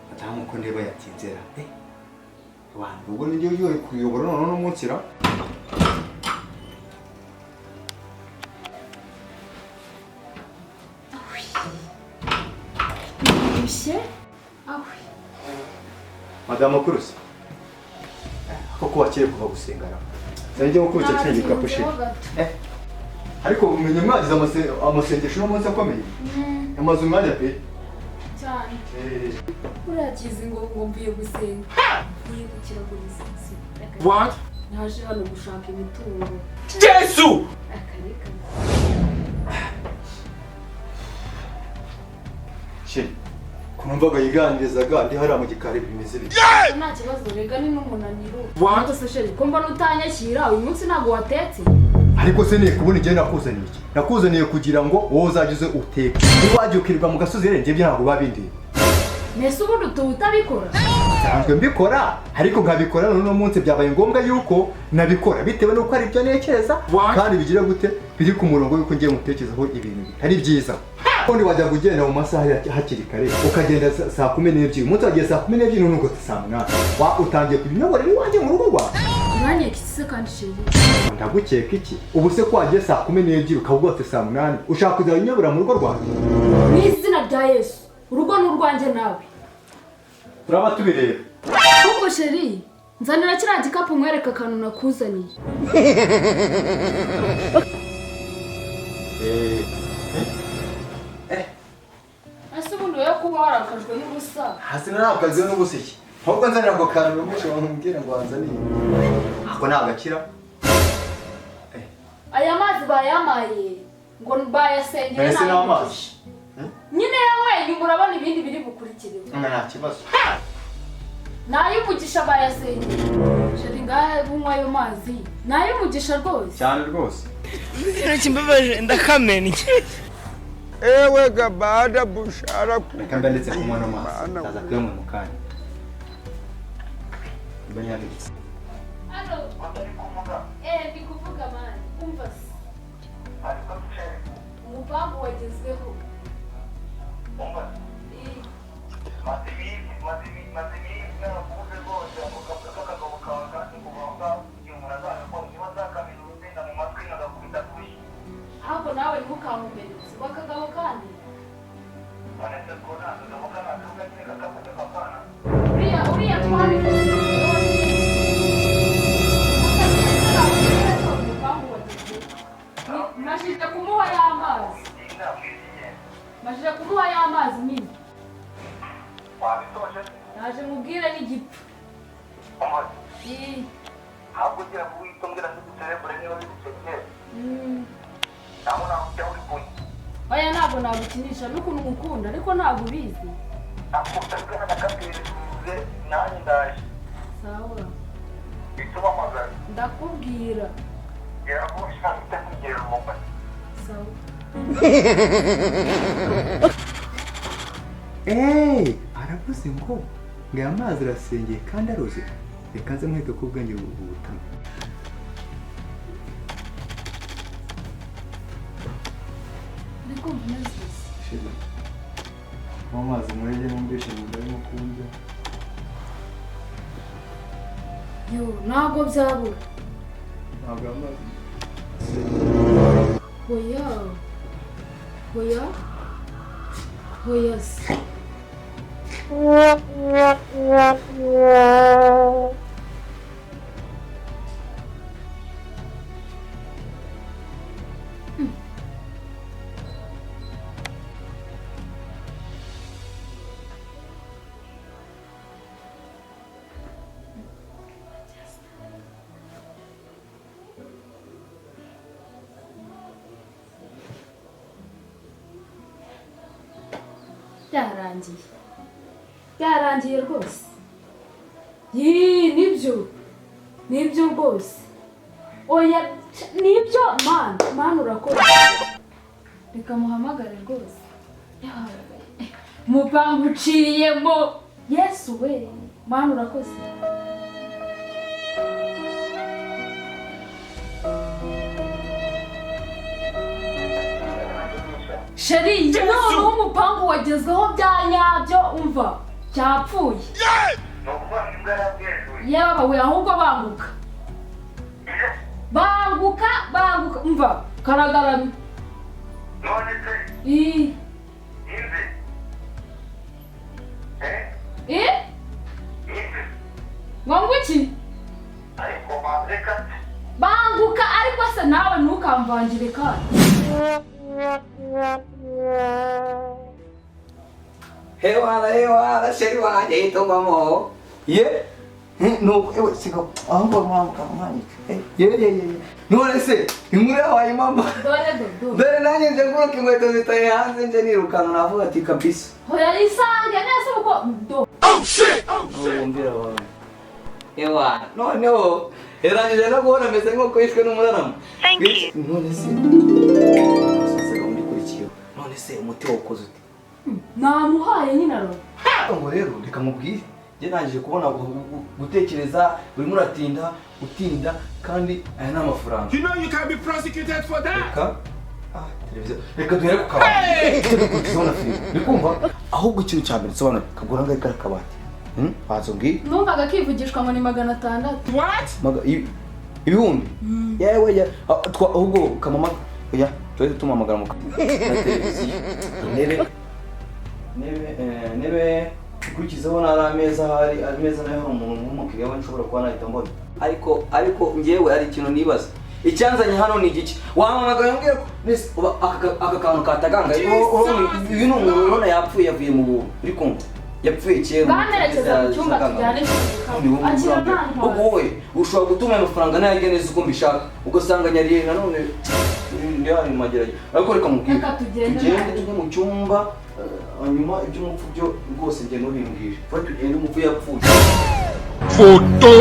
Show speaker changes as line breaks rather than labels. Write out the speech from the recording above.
Madamu ko ndeba yatinzera abantu ubwo nibyo yoye kuyobora none n'umunsira Madamu Kurusi koko wakire kuva gusengana zanjye gukubita cyane gikapushi ariko umenye mwagize amasengesho n'umunsi akomeye amazu mwanya pe
cyane urakize ngo mvuye gusenga ngiye gukiraguriza
What?
naje hano gushaka imitungo
Yesu!
akareka
kunumvaga yiganirizaga ndi hari mu gikari bimeze bite
nta kibazo rega ni n'umunaniro
What?
se sheri ko mbona utanyakira uyu munsi ntabwo watetse
ariko se ne kubona igihe nakuzaniye iki nakuzaniye kugira ngo wowe uzagize uteke niwagiye ukirirwa mu gasozi renge byo ntabwo babindeye
nese ubundi utuba utabikora
nsanzwe mbikora ariko nkabikora none uno munsi byabaye ngombwa yuko nabikora bitewe n'uko ari byo nekereza kandi bigira gute biri ku murongo yuko ngiye mutekerezaho ibintu bitari byiza ubundi wajya kugenda mu masaha hakiri kare ukagenda saa 12 umunsi wagiye saa 12 none uko saa 8 utangiye kubinyobora iwanjye mu rugo rwawe
uranyeka iki se kandi sheri
ndagukeka iki ubu se ko wagiye saa 12 ukabugotse saa 8 ushaka kujya unyobora mu rugo rwawe
mu izina rya Yesu urugo ni urwanjye nawe
turaba tubireba
kuko sheri nzanira kiriya gikapu mwereka akantu nakuzaniye ese ubundi wowe kuba warakajwe n'ubusa
hasi narakajwe n'ubusa iki ahubwo nzanira ako kantu n'umushobora kumbwira ngo wanzaniye ako ni agakira
aya mazi bayamaye ngo bayasengere
ese n'amazi
nyine yanyweye urabona ibindi biri bukurikireho
nta kibazo
nayumugisha bayasengere sheri ngahe bunywa ayo mazi nayumugisha rwose
cyane rwose
Kimbabaje ndakamenya.
Ewe gabada bushara
kamba ndetse kunywa n'amazi kaza kuyanywa mu kanya mbanyanditse
hano ndi kuvuga mani umva se umupangu wagezweho ahubwo nawe ntukamumeretse wakagabo kandi uriya twabikoze majije kumuha y'amazi majije kumuha y'amazi nyine naje mubwire n'igipfu
ahubwo ugira ngo witongera n'uduserebure niba bigusekeye ntabwo ujya uri kunywa
oya ntabwo nagukinisha n'ukuntu ngukunda ariko ntabwo ubizi
nakunda bwana nakabwirize nanjye ndaje
sawa
bituma amagara
ndakubwira
gera ngo ushaka itakugerera umugani
sawa
aravuze ngo aya mazi arasengeye kandi aroze reka nze mweke ko ubwenge butama
ndikumva neza
shira mu mazi murenge mumbeshe mudarimo kumva
yo ntabwo byabura
ntabwo amazi
hoya hoya hoya se byarangiye byarangiye rwose. Nibyo rwose. Oya nibyo man urakoze. Reka muhamagare rwose. Mupangu uciyemo. Yesu we man urakoze. Sheri none umupangu wagezweho byanyabyo umva cyapfuye. Yaba we ahubwo banguka umva karagarami.
None se
Inze. Ngongo iki?
ariko mazeka
Banguka ariko se nawe ntukamvangire kandi.
Hewa, sheri wanjye itumamo. Ye? No, ewe sigo. Ahubwo mwamukanye. Ye. None se, inkuru yawe mama. Dore nanjye nje nguruka inkweto zitaye hanze nje nirukana navuga ati kabisa.
Hoya isange nese uko do.
Oh shit!
Ngombera wawe. Ewa, noneho erangije no kubona meze nk'uko yishwe n'umuraramo. None se. Sasa ngikurikiye. None se umuti wakoze ute?
Namuhaye nyine aro.
Ngo rero reka mubwire. Je nangije kubona gutekereza urimo uratinda utinda kandi aya ni amafaranga.
You know you can be prosecuted for that.
Reka televiziyo reka duhere ku kabati. Tubona filime nikumva ahubwo ikintu cya mbere sobanura kagura ngaye karakabati. Bazo ngi
Numvaga kivugishwa ngo ni 600.
What?
ibihumbi. Yewe ahubwo kamama oya twese tumamagara mu televiziyo. Nebe kurikizaho nari ameza hari ameza nayo hari umuntu w'umukiriya we nshobora kuba nahita mbona ariko ngewe ari ikintu nibaza icyanzanye hano ni igiki wamamagaye mbwira ko aka kantu kataganga ibi ni umuntu ubona yapfuye yavuye mu bubu uri kumva yapfuye kera
Banerekeza mu cyumba tujyane
ubwo wowe ushobora gutuma amafaranga nayajya neza uko mbishaka ugasanga nyariye nanone ndi hari mu mageragere ariko reka mubwire
Reka tugende
tujye mu cyumba hanyuma iby'umupfu byo rwose njye ntubimbwire tugende umupfu yapfuye
Photo!